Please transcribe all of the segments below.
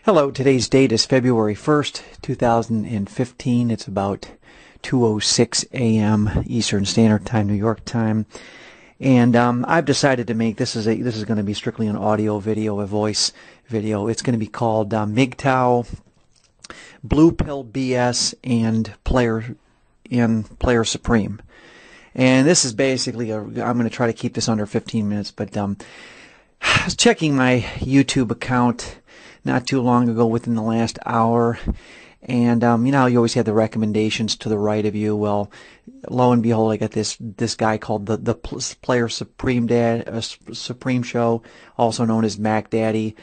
Hello, today's date is February 1st, 2015. It's about 2:06 a.m. Eastern Standard Time, New York time. And I've decided to make this is going to be strictly an audio video, a voice video. It's going to be called MGTOW, Blue Pill BS, and Player Supreme. And this is basically I'm going to try to keep this under 15 minutes, but I was checking my YouTube account not too long ago, within the last hour, and you know, you always have the recommendations to the right of you. Well, lo and behold, I got this guy called the Player Supreme Supreme Show, also known as Mac Daddy.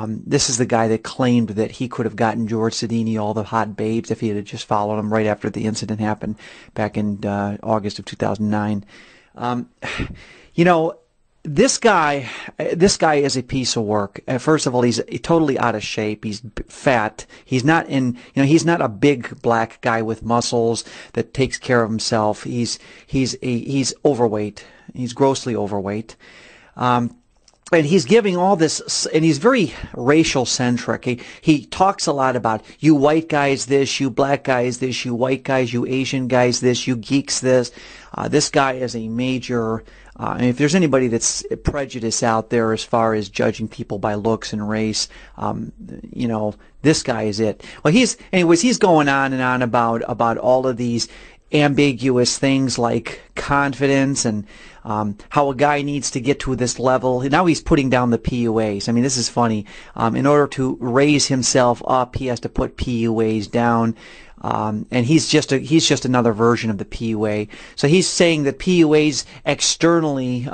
This is the guy that claimed that he could have gotten George Sidini all the hot babes if he had just followed him right after the incident happened back in August of 2009. You know, This guy is a piece of work. First of all, he's totally out of shape. He's fat. He's not a big black guy with muscles that takes care of himself. He's overweight. He's grossly overweight. And he's giving all this, and he's very racial centric. He talks a lot about you white guys this, you black guys this, you white guys, you Asian guys this, you geeks this. This guy is a major. If there's anybody that's prejudiced out there as far as judging people by looks and race, you know, this guy is it. Well, he's going on and on about all of these ambiguous things like confidence and how a guy needs to get to this level. Now he's putting down the PUAs. I mean, this is funny. In order to raise himself up, he has to put PUAs down. And he's just another version of the PUA. So he's saying that PUAs externally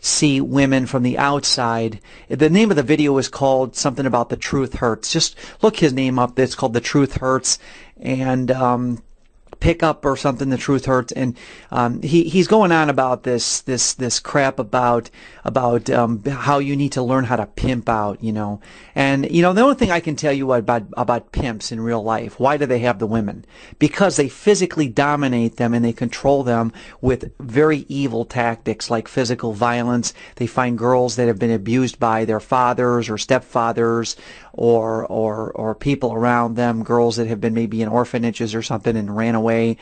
see women from the outside. The name of the video is called something about The Truth Hurts. Just look his name up. It's called The Truth Hurts, and pick up or something, The Truth Hurts. And he's going on about this crap about how you need to learn how to pimp out, you know. And you know, the only thing I can tell you about pimps in real life, why do they have the women? Because they physically dominate them and they control them with very evil tactics like physical violence. They find girls that have been abused by their fathers or stepfathers or people around them, girls that have been maybe in orphanages or something and ran away.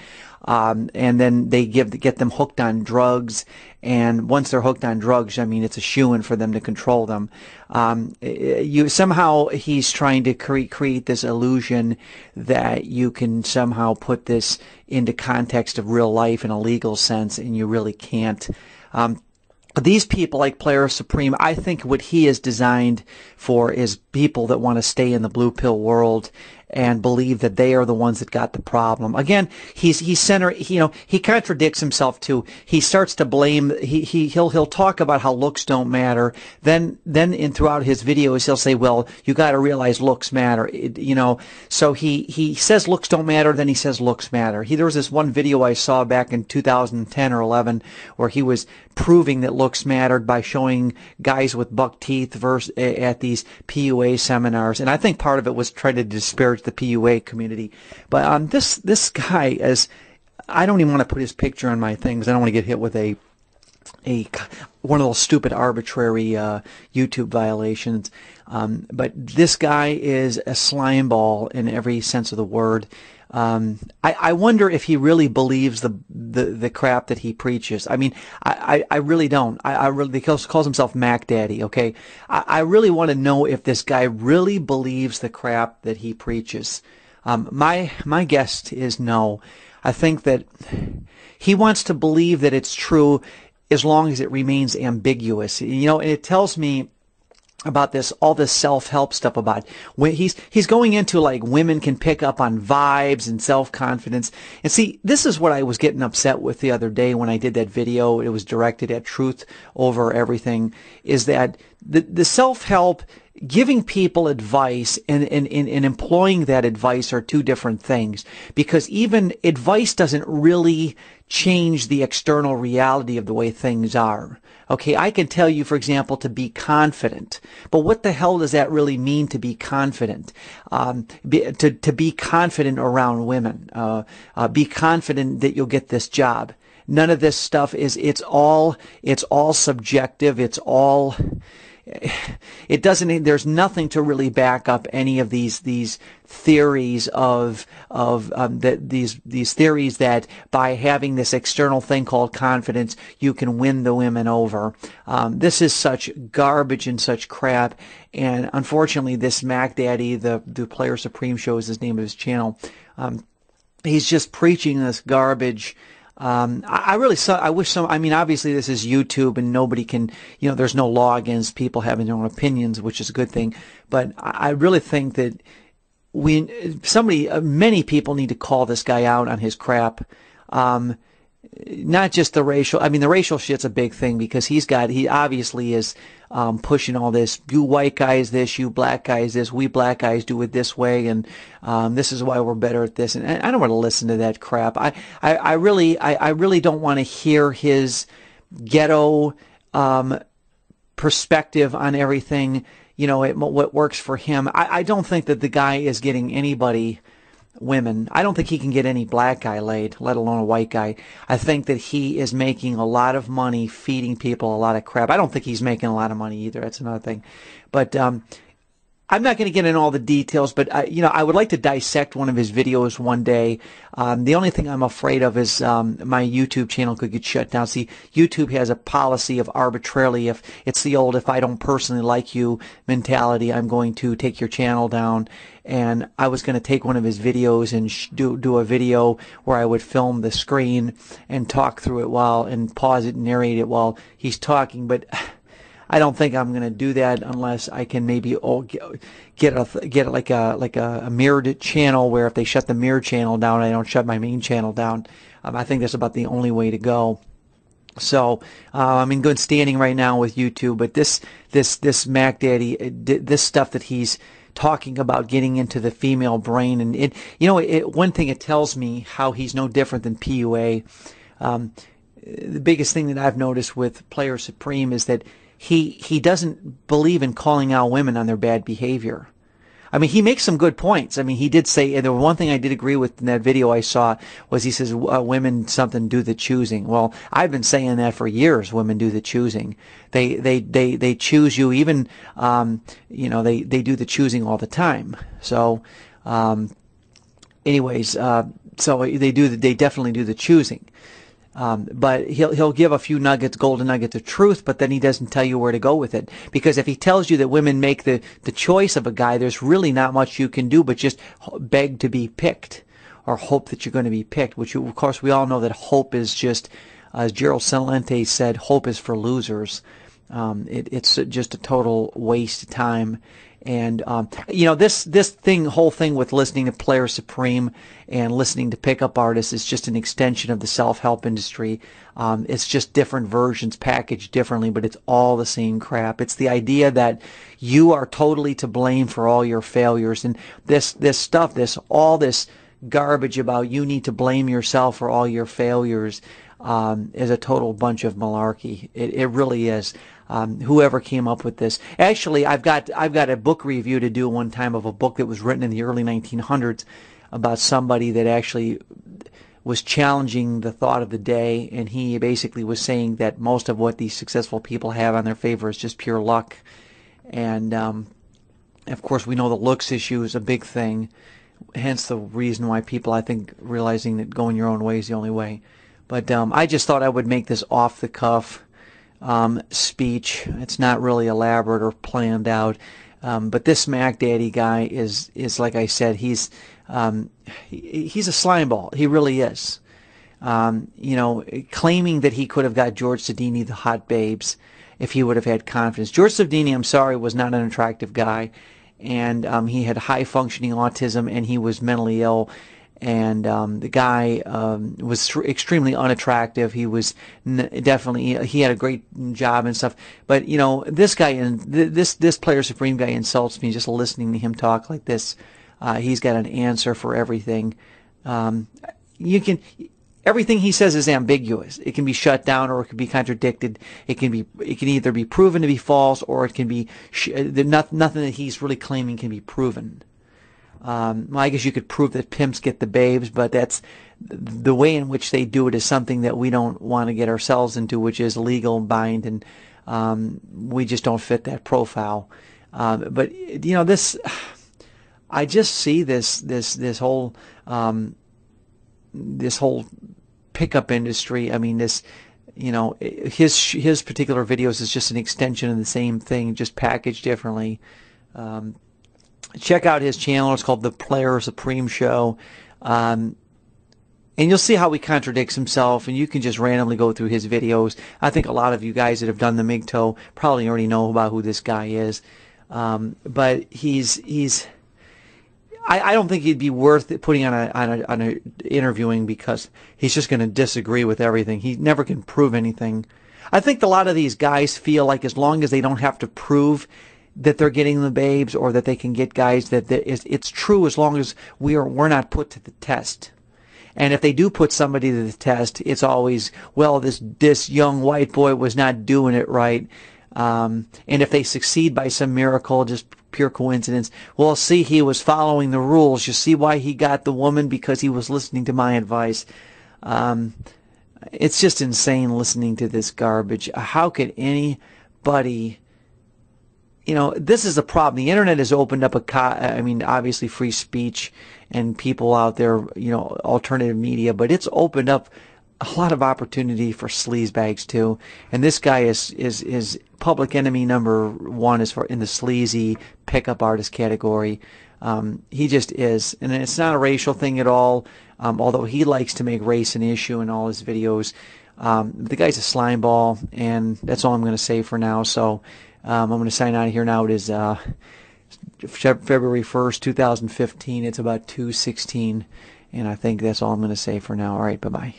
And then they get them hooked on drugs, and once they're hooked on drugs, I mean, it's a shoo-in for them to control them. Somehow he's trying to create this illusion that you can somehow put this into context of real life in a legal sense, and you really can't. These people like Player Supreme, I think what he is designed for is people that want to stay in the blue pill world and believe that they are the ones that got the problem. Again, he contradicts himself too. He starts to blame, he'll talk about how looks don't matter. Then throughout his videos, he'll say, well, you got to realize looks matter. You know, so he says looks don't matter, then he says looks matter. There was this one video I saw back in 2010 or 11 where he was proving that looks mattered by showing guys with buck teeth at these PUA seminars. And I think part of it was trying to disparage the PUA community. But this guy is, I don't even want to put his picture on my things. I don't want to get hit with one of those stupid arbitrary YouTube violations. But this guy is a slime ball in every sense of the word. I wonder if he really believes the crap that he preaches. I mean, I really don't. He calls himself Mac Daddy, okay? I really want to know if this guy really believes the crap that he preaches. My guess is no. I think that he wants to believe that it's true as long as it remains ambiguous. You know, and it tells me about all this self-help stuff about when he's going into like women can pick up on vibes and self-confidence. And see, this is what I was getting upset with the other day when I did that video. It was directed at truth over everything, is that the self-help, giving people advice and employing that advice are two different things, because even advice doesn't really change the external reality of the way things are. Okay, I can tell you, for example, to be confident, but what the hell does that really mean to be confident? To be confident around women, be confident that you'll get this job. None of this stuff it's all subjective. It's all it doesn't. There's nothing to really back up any of these theories of these theories that by having this external thing called confidence, you can win the women over. This is such garbage and such crap. And unfortunately, this Mac Daddy, the Player Supreme show is the name of his channel. He's just preaching this garbage. I wish some, I mean, obviously this is YouTube and nobody can, there's no law against people having their own opinions, which is a good thing. But I really think that many people need to call this guy out on his crap. Not just the racial, I mean, the racial shit's a big thing because he obviously is pushing all this, you white guys this, you black guys this, we black guys do it this way, and this is why we're better at this. And I don't want to listen to that crap. I really don't want to hear his ghetto perspective on everything, what works for him. I don't think that the guy is getting anybody women. I don't think he can get any black guy laid, let alone a white guy. I think that he is making a lot of money feeding people a lot of crap. I don't think he's making a lot of money either. That's another thing. But I'm not going to get into all the details, but I would like to dissect one of his videos one day. The only thing I'm afraid of is my YouTube channel could get shut down. See, YouTube has a policy of arbitrarily, if it's the old, if I don't personally like you mentality, I'm going to take your channel down. And I was going to take one of his videos and do a video where I would film the screen and talk through it and pause it and narrate it while he's talking, but I don't think I'm going to do that unless I can maybe get like a mirrored channel where if they shut the mirror channel down, I don't shut my main channel down. I think that's about the only way to go. So I'm in good standing right now with YouTube, but this Mac Daddy, this stuff that he's talking about getting into the female brain, and one thing it tells me how he's no different than PUA. The biggest thing that I've noticed with Player Supreme is that he doesn't believe in calling out women on their bad behavior. I mean, he makes some good points. I mean, he did say, and the one thing I did agree with in that video I saw was he says, women something do the choosing. Well, I've been saying that for years, women do the choosing. They choose you even, they do the choosing all the time. So, so they definitely do the choosing. But he'll give a few golden nuggets of truth, but then he doesn't tell you where to go with it. Because if he tells you that women make the choice of a guy, there's really not much you can do but just beg to be picked or hope that you're going to be picked, which of course we all know that hope is just, as Gerald Celente said, hope is for losers. It's just a total waste of time. And this whole thing with listening to Player Supreme and listening to pickup artists is just an extension of the self-help industry. It's just different versions packaged differently, but it's all the same crap. It's the idea that you are totally to blame for all your failures, and this stuff, all this garbage about you need to blame yourself for all your failures is a total bunch of malarkey. It really is. Whoever came up with this. Actually, I've got a book review to do one time of a book that was written in the early 1900s about somebody that actually was challenging the thought of the day, and he basically was saying that most of what these successful people have on their favor is just pure luck. And of course, we know the looks issue is a big thing, hence the reason why people, I think, realizing that going your own way is the only way. But I just thought I would make this off-the-cuff speech. It's not really elaborate or planned out, but this Mac Daddy guy is like I said, he's a slimeball. He really is. Claiming that he could have got George Sidini the hot babes if he would have had confidence. George Sidini, I'm sorry, was not an attractive guy, and he had high functioning autism, and he was mentally ill. And the guy was extremely unattractive. He was he had a great job and stuff. But this guy this Player Supreme guy insults me just listening to him talk like this. He's got an answer for everything. Everything he says is ambiguous. It can be shut down or it can be contradicted. It can either be proven to be false or it can be nothing that he's really claiming can be proven. Well, I guess you could prove that pimps get the babes, but that's the way in which they do it is something that we don't want to get ourselves into, which is legal bind and We just don't fit that profile. But you know, I just see this whole pickup industry. I mean, you know, his particular videos is just an extension of the same thing, just packaged differently. Check out his channel. It's called The Player Supreme Show. And you'll see how he contradicts himself, and you can just randomly go through his videos. I think a lot of you guys that have done the MGTOW probably already know about who this guy is. But I don't think he'd be worth putting on a interviewing, because he's just going to disagree with everything. He never can prove anything. I think a lot of these guys feel like as long as they don't have to prove that they're getting the babes, or that they can get guys, that it's true as long as we're not put to the test. And if they do put somebody to the test, it's always, well, this young white boy was not doing it right. And if they succeed by some miracle, just pure coincidence, well, see, he was following the rules. You see why he got the woman? Because he was listening to my advice. It's just insane listening to this garbage. How could anybody... You know, this is a problem. The internet has opened up I mean, obviously free speech and people out there, you know, alternative media, but it's opened up a lot of opportunity for sleazebags too. And this guy is public enemy #1 as far in the sleazy pickup artist category. He just is, and it's not a racial thing at all. Although he likes to make race an issue in all his videos. The guy's a slime ball, and that's all I'm going to say for now. So I'm going to sign out of here now. It is February 1st, 2015. It's about 2:16, and I think that's all I'm going to say for now. All right, bye-bye.